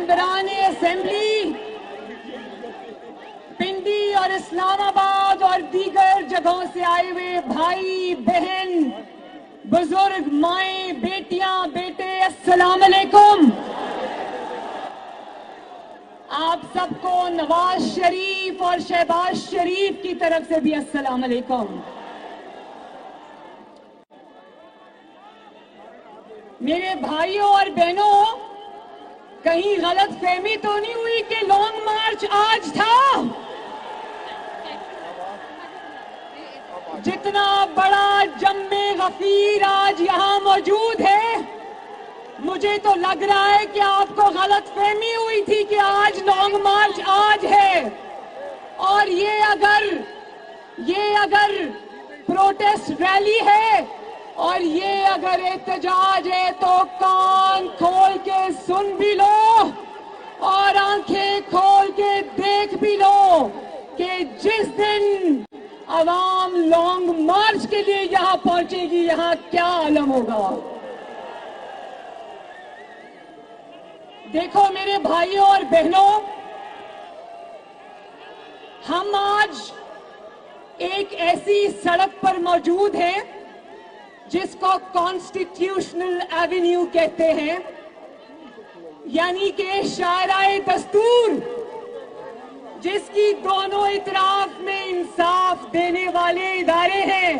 मेंबरान assembly, पिंडी और इस्लामाबाद और दीगर जगहों से आए हुए भाई बहन, बुजुर्ग, माएं, बेटियां, बेटे, अस्सलाम अलैकुम। आप सबको नवाज शरीफ और शहबाज शरीफ की तरफ से भी अस्सलाम अलैकुम। मेरे भाइयों और बहनों, कहीं गलत फहमी तो नहीं हुई कि लॉन्ग मार्च आज था? जितना बड़ा जम्मे गफीर आज यहां मौजूद है, मुझे तो लग रहा है कि आपको गलत फहमी हुई थी कि आज लॉन्ग मार्च आज है। और ये अगर प्रोटेस्ट रैली है और ये अगर एहतजाज है तो कान खोल के सुन भी लो और आंखें खोल के देख भी लो कि जिस दिन अवाम लॉन्ग मार्च के लिए यहां पहुंचेगी, यहां क्या आलम होगा। देखो मेरे भाइयों और बहनों, हम आज एक ऐसी सड़क पर मौजूद हैं जिसको कॉन्स्टिट्यूशनल एवेन्यू कहते हैं, यानी कि शायराए दस्तूर, जिसकी दोनों इतराफ में इंसाफ देने वाले इदारे हैं।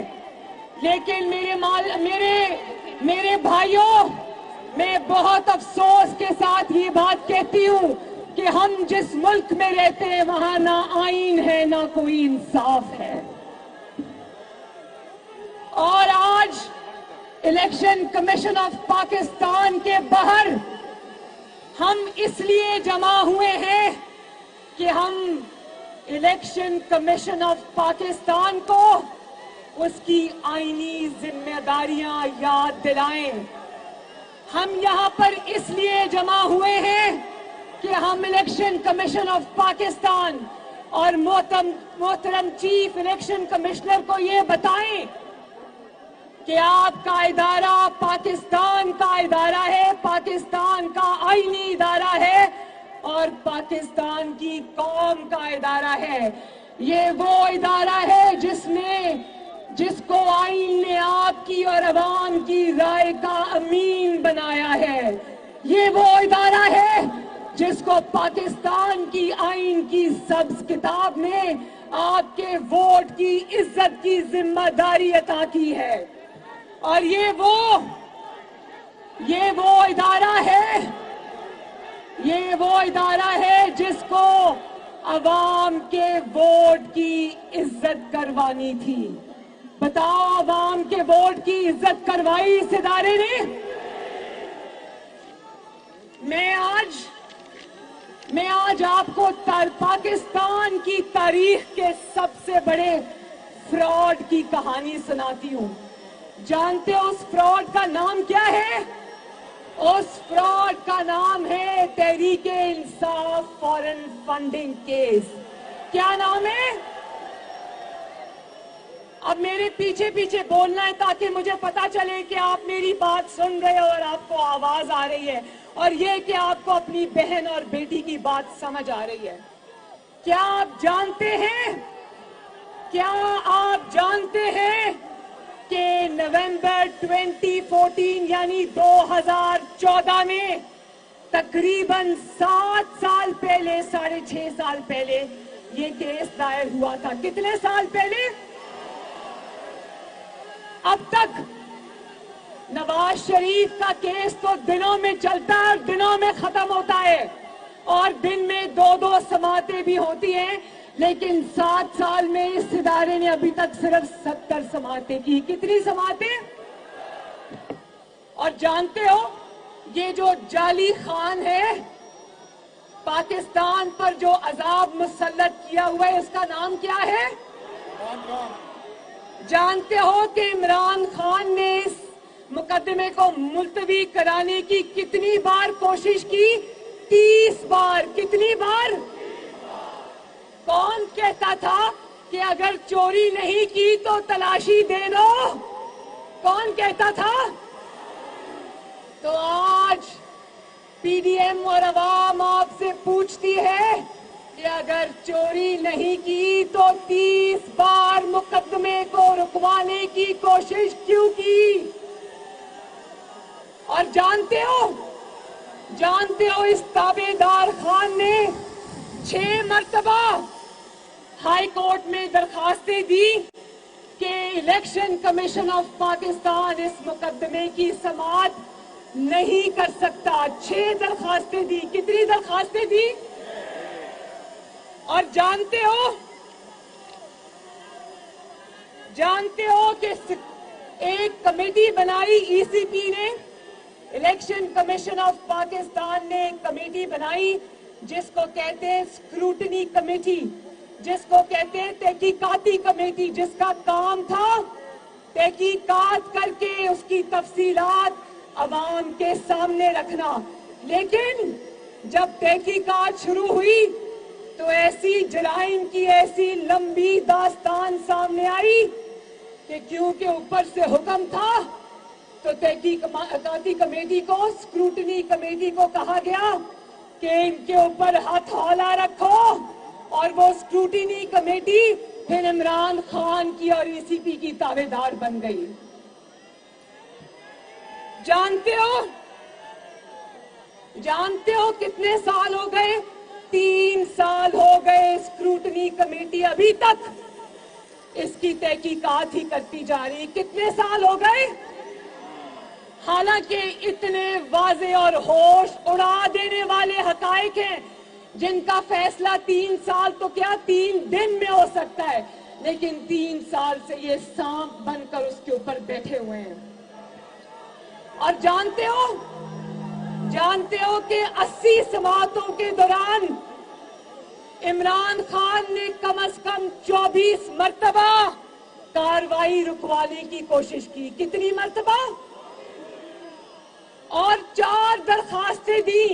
लेकिन मेरे भाइयों, मैं बहुत अफसोस के साथ ये बात कहती हूं कि हम जिस मुल्क में रहते हैं वहां ना आईन है ना कोई इंसाफ है। और आज इलेक्शन कमीशन ऑफ पाकिस्तान के बाहर हम इसलिए जमा हुए हैं कि हम इलेक्शन कमीशन ऑफ पाकिस्तान को उसकी आईनी जिम्मेदारियां याद दिलाएं। हम यहां पर इसलिए जमा हुए हैं कि हम इलेक्शन कमीशन ऑफ पाकिस्तान और मोहतरम चीफ इलेक्शन कमिश्नर को ये बताएं कि आपका इदारा पाकिस्तान का इदारा है, पाकिस्तान का आईनी इदारा है और पाकिस्तान की कौम का इदारा है। ये वो इदारा है जिसको आईन ने आपकी और अवाम की राय का अमीन बनाया है। ये वो इदारा है जिसको पाकिस्तान की आईन की सब्ज किताब ने आपके वोट की इज्जत की जिम्मेदारी अता की है। और ये वो इदारा है जिसको अवाम के वोट की इज्जत करवानी थी। बताओ, अवाम के वोट की इज्जत करवाई इस इदारे ने? मैं आज आपको पाकिस्तान की तारीख के सबसे बड़े फ्रॉड की कहानी सुनाती हूं। जानते हो उस फ्रॉड का नाम क्या है? उस फ्रॉड का नाम है तहरीक-ए-इंसाफ फॉरेन फंडिंग केस। क्या नाम है? अब मेरे पीछे पीछे बोलना है ताकि मुझे पता चले कि आप मेरी बात सुन रहे हो और आपको आवाज आ रही है, और ये कि आपको अपनी बहन और बेटी की बात समझ आ रही है। क्या आप जानते हैं कि नवंबर 2014 यानी 2014 में तकरीबन 7 साल पहले, 6.5 साल पहले ये केस दायर हुआ था। कितने साल पहले? अब तक नवाज शरीफ का केस तो दिनों में चलता है और दिनों में खत्म होता है, और दिन में 2-2 समातें भी होती हैं, लेकिन 7 साल में इस इदारे ने अभी तक सिर्फ 70 समातें की। कितनी समातें? और जानते हो ये जो जाली खान है, पाकिस्तान पर जो अजाब मुसल्लत किया हुआ है, उसका नाम क्या है? जानते हो कि इमरान खान ने इस मुकदमे को मुलतवी कराने की कितनी बार कोशिश की? 30 बार। कितनी बार? कौन कहता था कि अगर चोरी नहीं की तो तलाशी दे दो? कौन कहता था? तो आज पीडीएम और अवाम आपसे पूछती है कि अगर चोरी नहीं की तो 30 बार मुकदमे को रुकवाने की कोशिश क्यों की? और जानते हो इस ताबेदार खान ने 6 मरतबा हाई कोर्ट में दरखास्तें दी कि इलेक्शन कमीशन ऑफ पाकिस्तान इस मुकदमे की समाअत नहीं कर सकता। 6 दरखास्तें दी। कितनी दरखास्तें दी? और जानते हो कि एक कमेटी बनाई ईसीपी ने, इलेक्शन कमीशन ऑफ पाकिस्तान ने एक कमेटी बनाई जिसको कहते हैं स्क्रूटनी कमेटी, जिसको कहते हैं तहकीकाती कमेटी, जिसका काम था तहकीकात करके उसकी तफसीलात अवाम के सामने रखना। लेकिन जब तहकीकात शुरू हुई तो ऐसी जराइम की ऐसी लंबी दास्तान सामने आई कि क्योंकि ऊपर से हुक्म था तो तहकीकाती कमेटी को, स्क्रूटनी कमेटी को कहा गया कि इनके ऊपर हथौला रखो, और वो स्क्रूटनी कमेटी फिर इमरान खान की और ईसीपी की ताबेदार बन गई। जानते हो कितने साल हो गए? 3 साल हो गए स्क्रूटनी कमेटी अभी तक इसकी तहकीकात ही करती जा रही। कितने साल हो गए? हालांकि इतने वाज़े और होश उड़ा देने वाले हकायक हैं जिनका फैसला 3 साल तो क्या 3 दिन में हो सकता है, लेकिन 3 साल से ये सांप बनकर उसके ऊपर बैठे हुए हैं। और जानते हो कि 80 समाअतों के दौरान इमरान खान ने कम से कम 24 मरतबा कार्रवाई रुकवाने की कोशिश की। कितनी मरतबा? और 4 दरखास्तें दी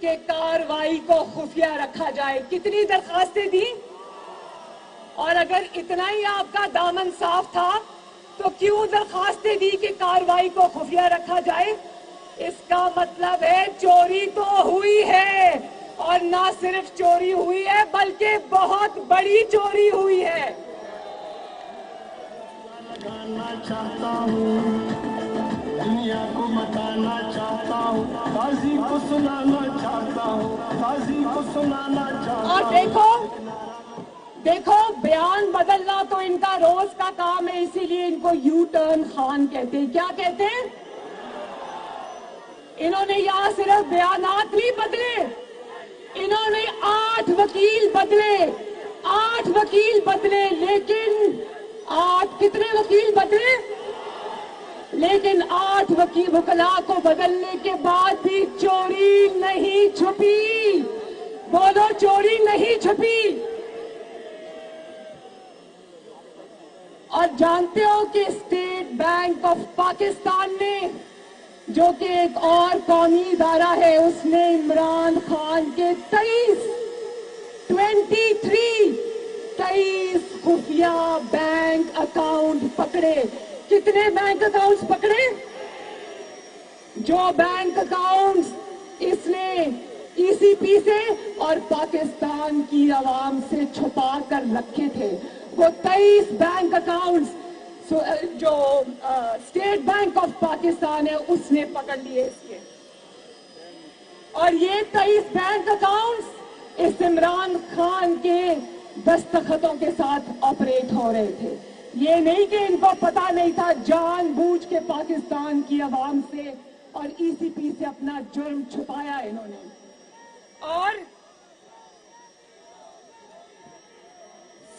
कि कार्रवाई को खुफिया रखा जाए। कितनी दरखास्तें दी? और अगर इतना ही आपका दामन साफ था तो क्यों दरखास्तें दी कि कार्रवाई को खुफिया रखा जाए? इसका मतलब है चोरी तो हुई है, और ना सिर्फ चोरी हुई है बल्कि बहुत बड़ी चोरी हुई है। दुनिया को बताना चाहता हूँ, काजी को सुनाना चाहता हूँ, काजी को सुनाना चाहता हूँ। और देखो बयान बदलना तो इनका रोज का काम है, इसीलिए इनको यू टर्न खान कहते हैं। क्या कहते हैं? इन्होंने यहाँ सिर्फ बयानात नहीं बदले, इन्होंने 8 वकील बदले, लेकिन 8 कितने वकील बदले? लेकिन 8 वकीला को बदलने के बाद भी चोरी नहीं छुपी। बोलो, चोरी नहीं छुपी। और जानते हो कि स्टेट बैंक ऑफ पाकिस्तान ने, जो कि एक और कौमी इदारा है, उसने इमरान खान के 23 खुफिया बैंक अकाउंट पकड़े। कितने बैंक अकाउंट्स पकड़े? जो बैंक अकाउंट्स इसने ईसीपी से और पाकिस्तान की आवाम से छुपा कर रखे थे, वो 23 बैंक अकाउंट्स जो स्टेट बैंक ऑफ पाकिस्तान है उसने पकड़ लिए इसके। और ये 23 बैंक अकाउंट्स इस इमरान खान के दस्तखतों के साथ ऑपरेट हो रहे थे। ये नहीं कि इनको पता नहीं था, जानबूझ के पाकिस्तान की आवाम से और ईसीपी से अपना जुर्म छुपाया इन्होंने। और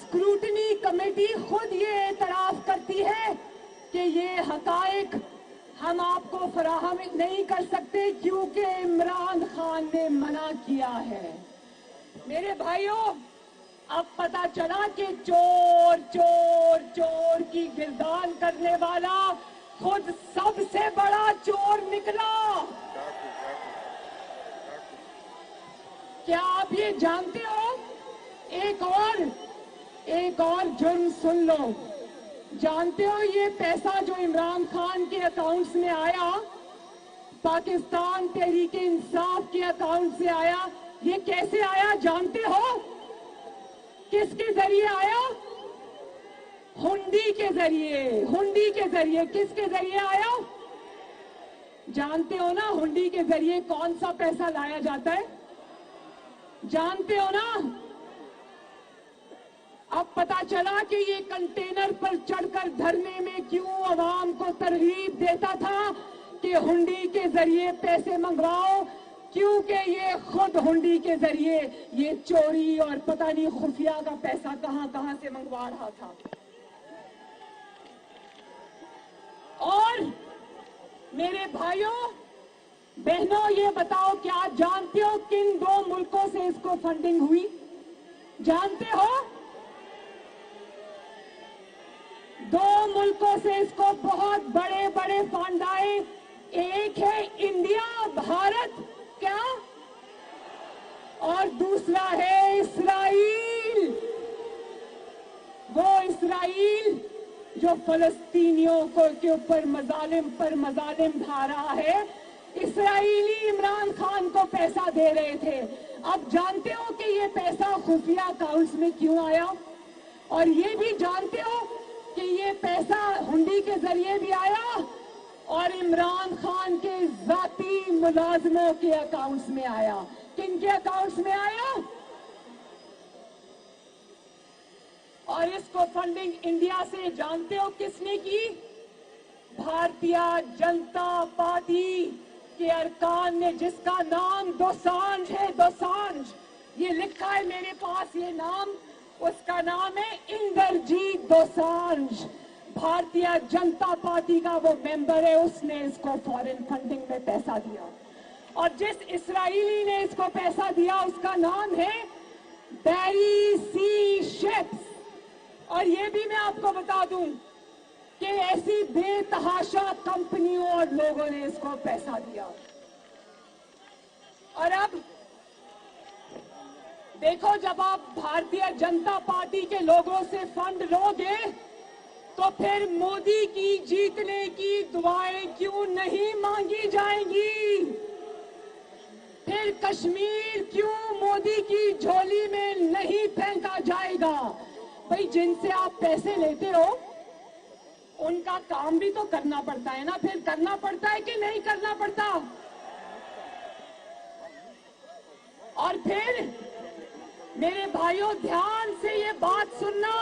स्क्रूटनी कमेटी खुद ये एतराफ करती है कि ये हकायक हम आपको फराहम नहीं कर सकते क्योंकि इमरान खान ने मना किया है। मेरे भाइयों, अब पता चला कि चोर चोर चोर की गिरदान करने वाला खुद सबसे बड़ा चोर निकला। क्या आप ये जानते हो? एक और जुर्म सुन लो। जानते हो ये पैसा जो इमरान खान के अकाउंट्स में आया, पाकिस्तान तहरीक इंसाफ के अकाउंट से आया। ये कैसे आया जानते हो? किसके जरिए आया? हुंडी के जरिए। हुंडी के जरिए। किसके जरिए आया जानते हो ना? हुंडी के जरिए कौन सा पैसा लाया जाता है जानते हो ना? अब पता चला कि ये कंटेनर पर चढ़कर धरने में क्यों अवाम को तरगीब देता था कि हुंडी के जरिए पैसे मंगवाओ, क्योंकि ये खुद हुंडी के जरिए ये चोरी और पता नहीं खुफिया का पैसा कहां से मंगवा रहा था। और मेरे भाइयों बहनों, ये बताओ क्या जानते हो किन दो मुल्कों से इसको फंडिंग हुई? जानते हो? दो मुल्कों से इसको बहुत बड़े बड़े फंड आए। एक है इंडिया, भारत, क्या? और दूसरा है इस्राइल। वो इस्राइल जो फलस्तीनियों को के ऊपर मजालिम पर मजालिम ढा रहा है। इस्राइली इमरान खान को पैसा दे रहे थे। अब जानते हो कि ये पैसा खुफिया अकाउंट्स में क्यों आया? और ये भी जानते हो कि ये पैसा हुंडी के जरिए भी आया और इमरान खान के जाती मुलाजमों के अकाउंट्स में आया। किन के अकाउंट्स में आया? और इसको फंडिंग इंडिया से जानते हो किसने की? भारतीय जनता पार्टी के अरकान ने, जिसका नाम दोसांझ है। दोसांझ, ये लिखा है मेरे पास ये नाम, उसका नाम है इंदरजीत दोसांझ। भारतीय जनता पार्टी का वो मेंबर है, उसने इसको फॉरेन फंडिंग में पैसा दिया। और जिस इस्राएली ने इसको पैसा दिया उसका नाम है बैरी सी शेप्स। और ये भी मैं आपको बता दूं कि ऐसी बेतहाशा कंपनियों और लोगों ने इसको पैसा दिया। और अब देखो, जब आप भारतीय जनता पार्टी के लोगों से फंड लोगे तो फिर मोदी की जीतने की दुआएं क्यों नहीं मांगी जाएंगी? फिर कश्मीर क्यों मोदी की झोली में नहीं फेंका जाएगा? भाई, जिनसे आप पैसे लेते हो उनका काम भी तो करना पड़ता है ना। फिर करना पड़ता है कि नहीं करना पड़ता? और फिर मेरे भाइयों ध्यान से ये बात सुनना।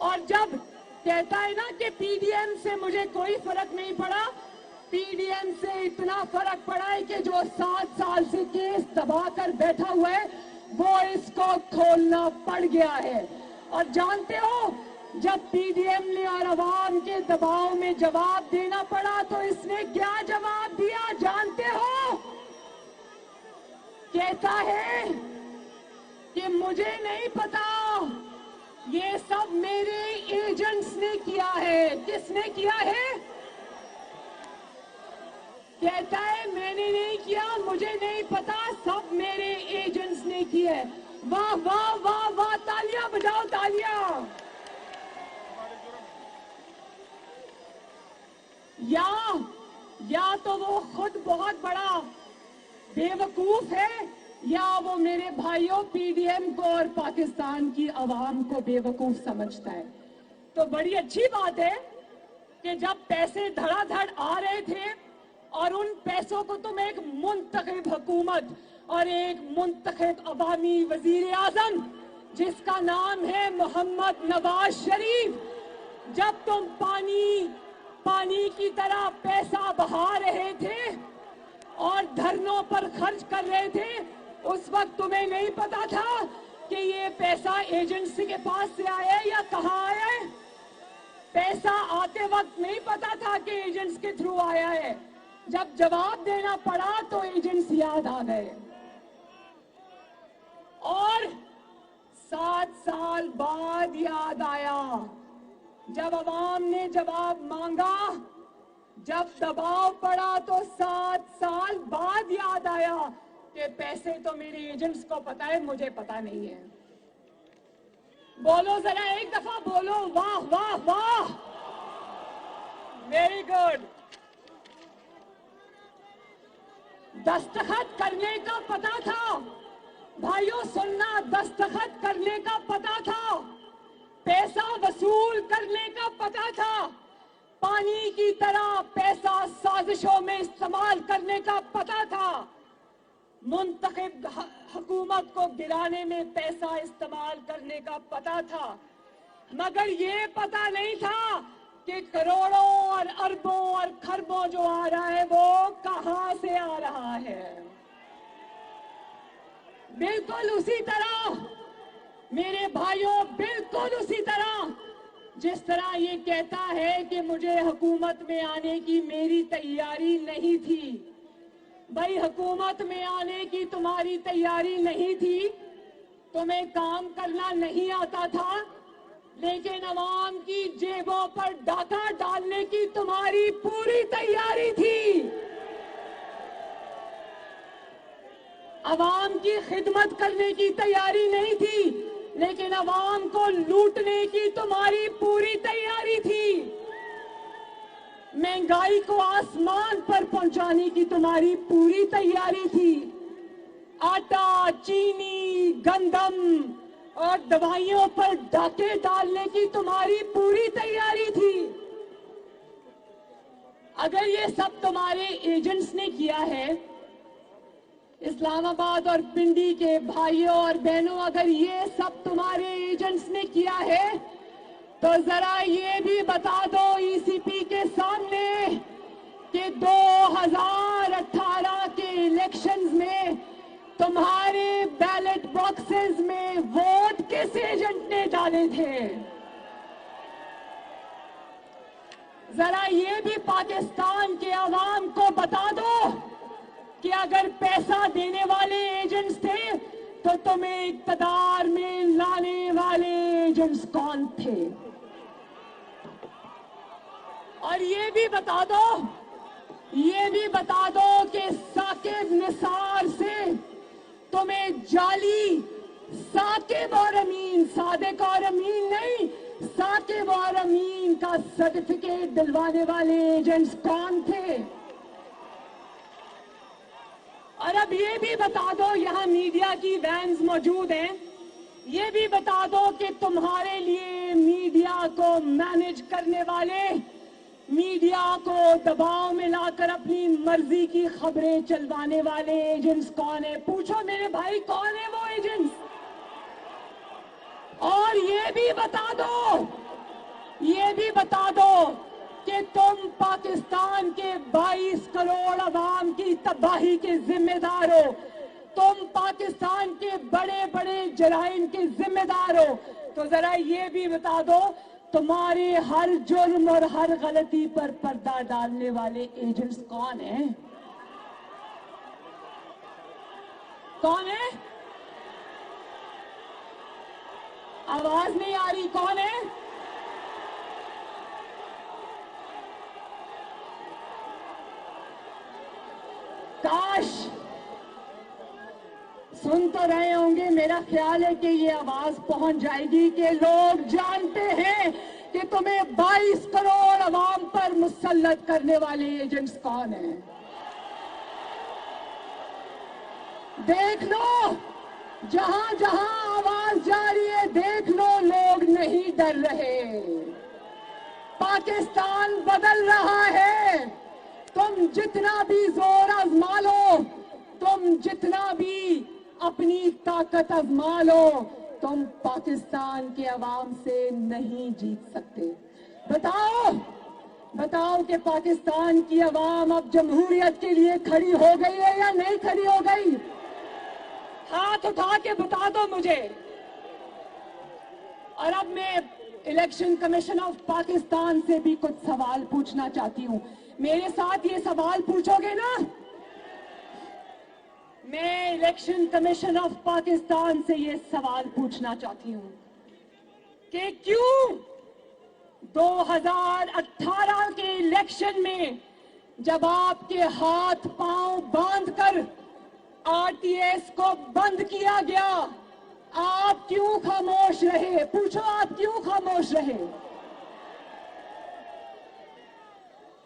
और जब कहता है ना कि पीडीएम से मुझे कोई फर्क नहीं पड़ा, पीडीएम से इतना फर्क पड़ा है कि जो 7 साल से केस दबाकर बैठा हुआ है वो इसको खोलना पड़ गया है। और जानते हो, जब पीडीएम ने और अवाम के दबाव में जवाब देना पड़ा तो इसने क्या जवाब दिया जानते हो? कहता है कि मुझे नहीं पता, ये सब मेरे एजेंट्स ने किया है। किसने किया है? कहता है मैंने नहीं किया, मुझे नहीं पता, सब मेरे एजेंट्स ने किया है। वाह वाह वाह वाह, तालियां बजाओ, तालियां। या तो वो खुद बहुत बड़ा बेवकूफ है, या वो मेरे भाइयों पीडीएम को और पाकिस्तान की आवाम को बेवकूफ समझता है। तो बड़ी अच्छी बात है कि जब पैसे धड़ाधड़ आ रहे थे और उन पैसों को तुम एक मुंतखब हुकूमत और एक मुंतखब अवामी वजीर आजम जिसका नाम है मोहम्मद नवाज शरीफ, जब तुम पानी की तरह पैसा बहा रहे थे और धरनों पर खर्च कर रहे थे, उस वक्त तुम्हें नहीं पता था कि ये पैसा एजेंसी के पास से आया है या कहां आया है? पैसा आते वक्त नहीं पता था कि एजेंट्स के थ्रू आया है। जब जवाब देना पड़ा तो एजेंट्स याद आ गए। और 7 साल बाद याद आया, जब अवाम ने जवाब मांगा, जब दबाव पड़ा तो 7 साल बाद याद आया कि पैसे तो मेरे एजेंट्स को पता है, मुझे पता नहीं है। बोलो जरा एक दफा, बोलो वाह वाह वाह। Very good. दस्तखत करने का पता था भाइयों, सुनना, दस्तखत करने का पता था, पैसा वसूल करने का पता था, पानी की तरह पैसा साजिशों में इस्तेमाल करने का पता था, मुंतखब हुकूमत को गिराने में पैसा इस्तेमाल करने का पता था, मगर ये पता नहीं था कि करोड़ों और अरबों और खरबों जो आ रहा है वो कहां से आ रहा है। बिल्कुल उसी तरह मेरे भाइयों, बिल्कुल उसी तरह जिस तरह ये कहता है कि मुझे हुकूमत में आने की मेरी तैयारी नहीं थी। भाई, हुकूमत में आने की तुम्हारी तैयारी नहीं थी, तुम्हें काम करना नहीं आता था, लेकिन अवाम की जेबों पर डाका डालने की तुम्हारी पूरी तैयारी थी। अवाम की खिदमत करने की तैयारी नहीं थी, लेकिन अवाम को लूटने की तुम्हारी पूरी तैयारी थी। महंगाई को आसमान पर पहुंचाने की तुम्हारी पूरी तैयारी थी। आटा, चीनी, गंदम और दवाइयों पर डाके डालने की तुम्हारी पूरी तैयारी थी। अगर ये सब तुम्हारे एजेंट्स ने किया है, इस्लामाबाद और पिंडी के भाइयों और बहनों, अगर ये सब तुम्हारे एजेंट्स ने किया है, तो जरा ये भी बता दो ईसीपी के सामने कि 2018 के इलेक्शंस में तुम्हारे बैलेट बॉक्सेस में वोट किस एजेंट ने डाले थे। जरा ये भी पाकिस्तान के अवाम को बता दो कि अगर पैसा देने वाले एजेंट्स थे तो तुम्हें इक्तदार में लाने वाले एजेंट्स कौन थे। और ये भी बता दो कि साकिब निसार से तुम्हें जाली साकिब और अमीन, सादिक और अमीन नहीं, साकिब और अमीन का सर्टिफिकेट दिलवाने वाले एजेंट्स कौन थे। और अब ये भी बता दो, यहाँ मीडिया की वैन्स मौजूद हैं, ये भी बता दो कि तुम्हारे लिए मीडिया को मैनेज करने वाले, मीडिया को दबाव में लाकर अपनी मर्जी की खबरें चलवाने वाले एजेंट्स कौन है। पूछो मेरे भाई, कौन है वो एजेंट्स। और ये भी बता दो कि तुम पाकिस्तान के 22 करोड़ अवाम की तबाही के जिम्मेदार हो, तुम पाकिस्तान के बड़े बड़े जराइम के जिम्मेदार हो। तो जरा ये भी बता दो, तुम्हारे हर जुर्म और हर गलती पर पर्दा डालने वाले एजेंट्स कौन हैं? कौन है? आवाज नहीं आ रही, कौन है? काश सुन तो रहे होंगे, मेरा ख्याल है कि ये आवाज पहुंच जाएगी कि लोग जानते हैं कि तुम्हें 22 करोड़ अवाम पर मुसल्लत करने वाले एजेंट्स कौन हैं। देख लो, जहां जहां आवाज जा रही है, देख लो, लोग नहीं डर रहे। पाकिस्तान बदल रहा है। तुम जितना भी जोर आजमा लो, तुम जितना भी अपनी ताकत आजमा लो, तुम पाकिस्तान के अवाम से नहीं जीत सकते। बताओ कि पाकिस्तान की अवाम अब जमहूरियत के लिए खड़ी हो गई है या नहीं खड़ी हो गई? हाथ उठा के बता दो मुझे। और अब मैं इलेक्शन कमीशन ऑफ पाकिस्तान से भी कुछ सवाल पूछना चाहती हूं। मेरे साथ ये सवाल पूछोगे ना? मैं इलेक्शन कमीशन ऑफ पाकिस्तान से ये सवाल पूछना चाहती हूं कि क्यों 2018 के इलेक्शन में जब आपके हाथ पांव बांधकर आरटीएस को बंद किया गया, आप क्यों खामोश रहे? पूछो, आप क्यों खामोश रहे?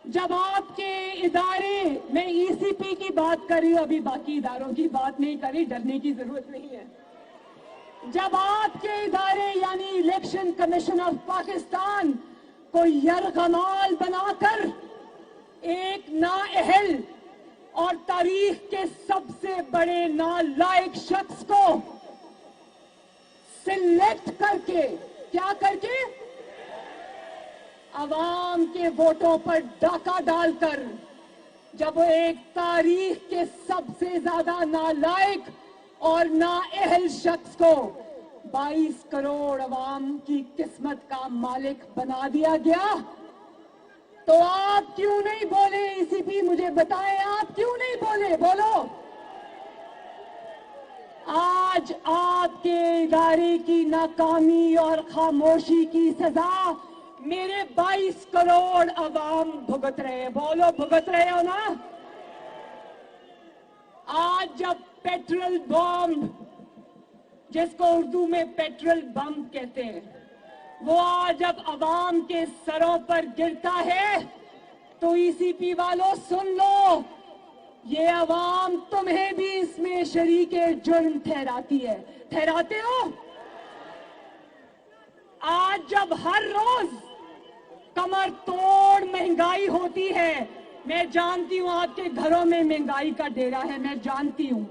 जब आपके इदारे, मैं ईसीपी की बात कर रही हूं, अभी बाकी इदारों की बात नहीं कर रही, डरने की जरूरत नहीं है। जब आपके इदारे यानी इलेक्शन कमीशन ऑफ पाकिस्तान को यरगमाल बनाकर एक नाअहल और तारीख के सबसे बड़े नालायक शख्स को सिलेक्ट करके, क्या करके, अवाम के वोटों पर डाका डालकर, जब एक तारीख के सबसे ज्यादा नालायक और नाअहल शख्स को 22 करोड़ अवाम की किस्मत का मालिक बना दिया गया, तो आप क्यों नहीं बोले? ईसीपी मुझे बताएं, आप क्यों नहीं बोले? बोलो। आज आपके इदारे की नाकामी और खामोशी की सजा मेरे 22 करोड़ अवाम भुगत रहे हैं। बोलो, भुगत रहे हो ना? आज जब पेट्रोल बम, जिसको उर्दू में पेट्रोल बम कहते हैं, वो आज जब अवाम के सरों पर गिरता है, तो ईसीपी वालों सुन लो, ये अवाम तुम्हें भी इसमें शरीके जुर्म ठहराती है। ठहराते हो? आज जब हर रोज कमर तोड़ महंगाई होती है, मैं जानती हूं आपके घरों में महंगाई का डेरा है, मैं जानती हूं।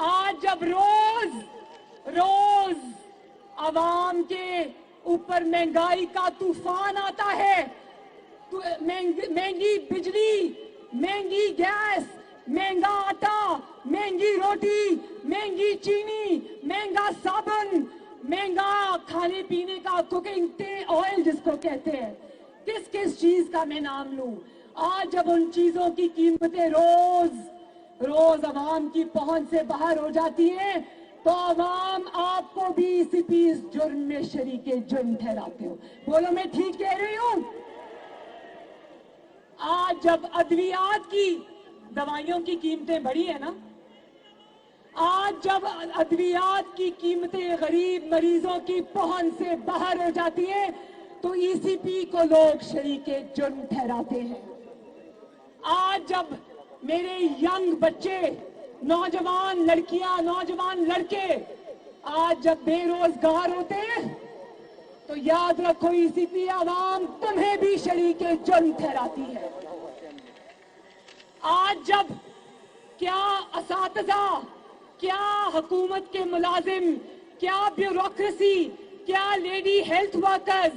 आज जब रोज अवाम के ऊपर महंगाई का तूफान आता है, तो महंगी बिजली, महंगी गैस, महंगा आटा, महंगी रोटी, महंगी चीनी, महंगा साबुन, महंगा खाने पीने का कुकिंग ऑयल जिसको कहते हैं, किस किस चीज का मैं नाम लूं। आज जब उन चीजों की कीमतें रोज अवाम की पहुंच से बाहर हो जाती है, तो अवाम आपको भी इस जुर्म में शरीके जुर्म ठहराते हो। बोलो, मैं ठीक कह रही हूं? आज जब अद्वियात की, दवाइयों की कीमतें बढ़ी है ना, आज जब अद्वियात की कीमतें गरीब मरीजों की पहुंच से बाहर हो जाती है, तो ईसीपी को लोग शरीके जुर्म ठहराते हैं। आज जब मेरे यंग बच्चे, नौजवान लड़कियां, नौजवान लड़के आज जब बेरोजगार होते हैं, तो याद रखो ईसीपी अवाम तुम्हें भी शरीके जुर्म ठहराती है। आज जब क्या असातिज़ा, क्या हुकूमत के मुलाजिम, क्या ब्यूरोक्रेसी, क्या लेडी हेल्थ वर्कर्स,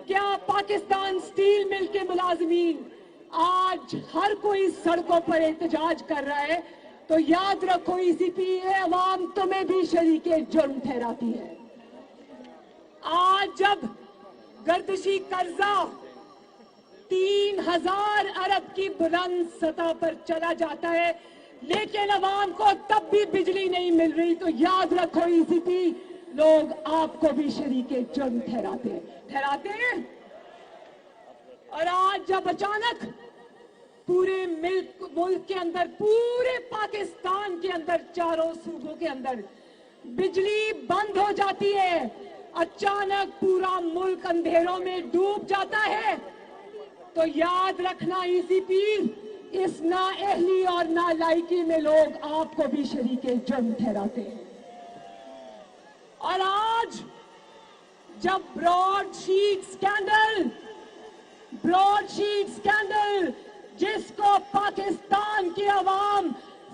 क्या पाकिस्तान स्टील मिल के मुलाजिमीन, आज हर कोई सड़कों पर एहतजाज कर रहा है, तो याद रखो ईसीपी अवाम तुम्हें भी शरीके जुर्म ठहराती है। आज जब गर्दिशी कर्जा 3000 अरब की बुलंद सतह पर चला जाता है, लेकिन अवाम को तब भी बिजली नहीं मिल रही, तो याद रखो ईसीपी लोग आपको भी शरीके जुर्म ठहराते हैं। और आज जब अचानक पूरे मुल्क के अंदर, पूरे पाकिस्तान के अंदर, चारों सूबों के अंदर बिजली बंद हो जाती है, अचानक पूरा मुल्क अंधेरों में डूब जाता है, तो याद रखना ईसीपी इस नाअहली और नालायकी में लोग आपको भी शरीके जुर्म ठहराते हैं। और आज जब ब्रॉडशीट स्कैंडल जिसको पाकिस्तान की अवाम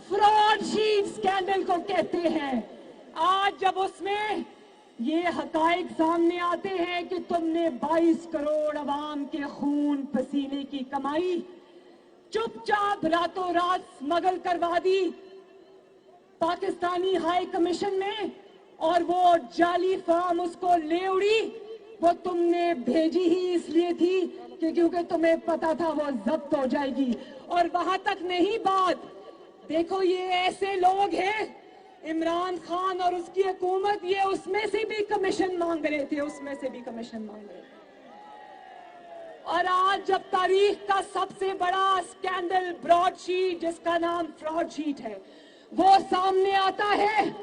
फ्रॉडशीट स्कैंडल को कहते हैं, आज जब उसमें ये हकायक सामने आते हैं कि तुमने 22 करोड़ अवाम के खून पसीने की कमाई चुपचाप रातों रात स्मगल करवा दी पाकिस्तानी हाई कमीशन में, और वो जाली फॉर्म उसको ले उड़ी, वो तुमने भेजी ही इसलिए थी कि क्योंकि तुम्हें पता था वो जब्त हो जाएगी। और वहां तक नहीं बात, देखो ये ऐसे लोग हैं, इमरान खान और उसकी हुकूमत, ये उसमें से भी कमीशन मांग रहे थे, और आज जब तारीख का सबसे बड़ा स्कैंडल ब्रॉडशीट, जिसका नाम फ्रॉडशीट है, वो सामने आता है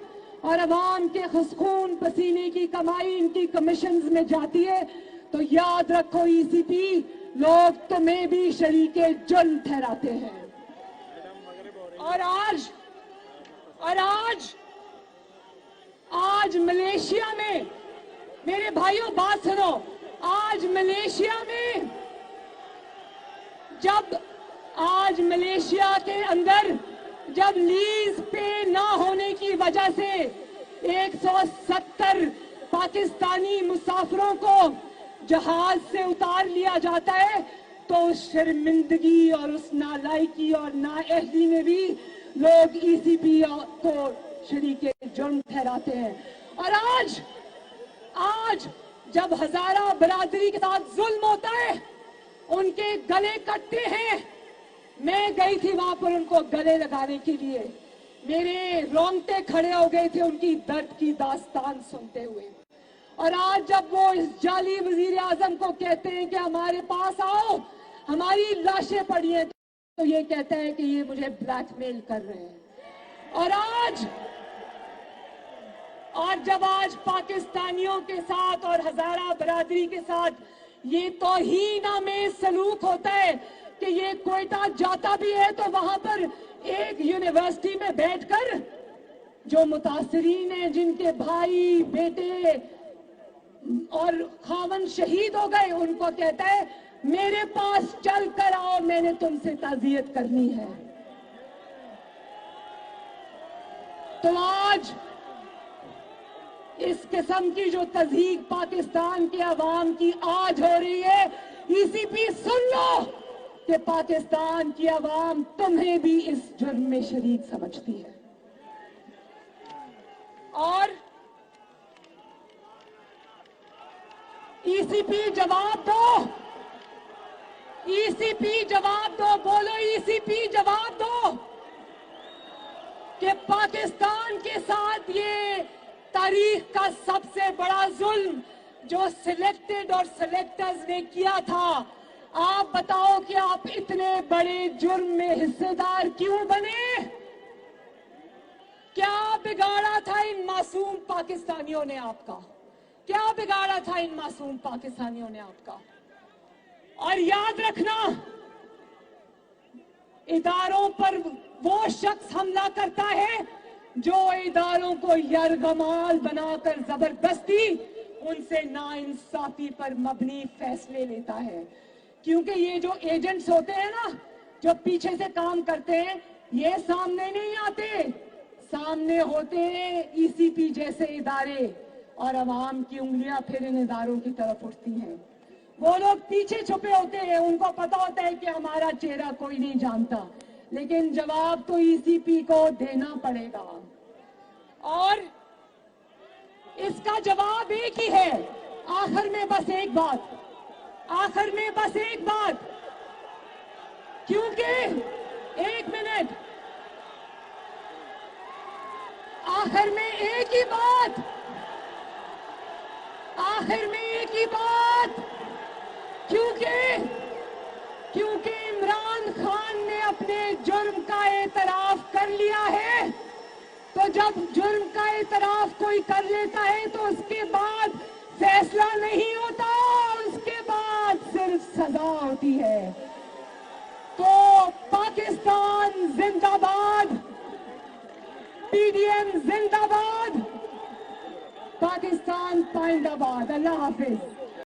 और अवाम के खून पसीने की कमाई इनकी कमीशंस में जाती है, तो याद रखो ईसीपी, लोग तुम्हें भी शरीके जुर्म ठहराते हैं। और आज मलेशिया में, मेरे भाइयों बात सुनो, आज मलेशिया के अंदर जब लीज पे ना होने की वजह से 170 पाकिस्तानी मुसाफिरों को जहाज से उतार लिया जाता है, तो उस शर्मिंदगी और उस नालायकी और नाअहली में भी लोग ईसीपी को शरीके जुर्म ठहराते हैं। और आज जब हजारा बरादरी के साथ जुल्म होता है, उनके गले कटते हैं, मैं गई थी वहां पर उनको गले लगाने के लिए, मेरे रोंगटे खड़े हो गए थे उनकी दर्द की दास्तान सुनते हुए। और आज जब वो इस जाली वजीर आजम को कहते हैं कि हमारे पास आओ, हमारी लाशें पड़ी हैं, तो ये कहता है कि ये मुझे ब्लैकमेल कर रहे हैं। और जब आज पाकिस्तानियों के साथ और हजारा बरादरी के साथ ये तौहीन-आमेज़ सलूक होता है कि ये क्वेटा जाता भी है तो वहां पर एक यूनिवर्सिटी में बैठकर जो मुतासरीन हैं, जिनके भाई बेटे और खावन शहीद हो गए, उनको कहता है मेरे पास चल कर आओ, मैंने तुमसे ताज़ियत करनी है। तो आज इस किस्म की जो तज़हीक पाकिस्तान के अवाम की आज हो रही है, ईसीपी सुन लो कि पाकिस्तान की अवाम तुम्हें भी इस जुर्म में शरीक समझती है। और ईसीपी जवाब दो, ईसीपी जवाब दो, बोलो ईसीपी जवाब दो कि पाकिस्तान के साथ ये तारीख का सबसे बड़ा जुल्म जो सिलेक्टेड और सिलेक्टर्स ने किया था, आप बताओ कि आप इतने बड़े जुर्म में हिस्सेदार क्यों बने? क्या बिगाड़ा था इन मासूम पाकिस्तानियों ने आपका? क्या बिगाड़ा था इन मासूम पाकिस्तानियों ने आपका? और याद रखना, इदारों पर वो शख्स हमला करता है जो इदारों को यरगमाल बनाकर जबरदस्ती उनसे नाइंसाफी पर मबनी फैसले लेता है। क्योंकि ये जो एजेंट्स होते हैं ना, जो पीछे से काम करते हैं, ये सामने नहीं आते, सामने होते हैं ईसीपी जैसे इदारे, और अवाम की उंगलियां फिर इन इदारों की तरफ उठती हैं। वो लोग पीछे छुपे होते हैं, उनको पता होता है कि हमारा चेहरा कोई नहीं जानता, लेकिन जवाब तो ईसीपी को देना पड़ेगा। और इसका जवाब एक ही है। आखिर में बस एक बात, क्योंकि एक मिनट, आखिर में एक ही बात, क्योंकि इमरान खान ने अपने जुर्म का एतराफ कर लिया है। तो जब जुर्म का एतराफ कोई कर लेता है तो उसके बाद फैसला नहीं होता, उसके बाद सिर्फ सजा होती है। तो पाकिस्तान जिंदाबाद, पीडीएम जिंदाबाद, पाकिस्तान पाइंदाबाद। अल्लाह हाफिज।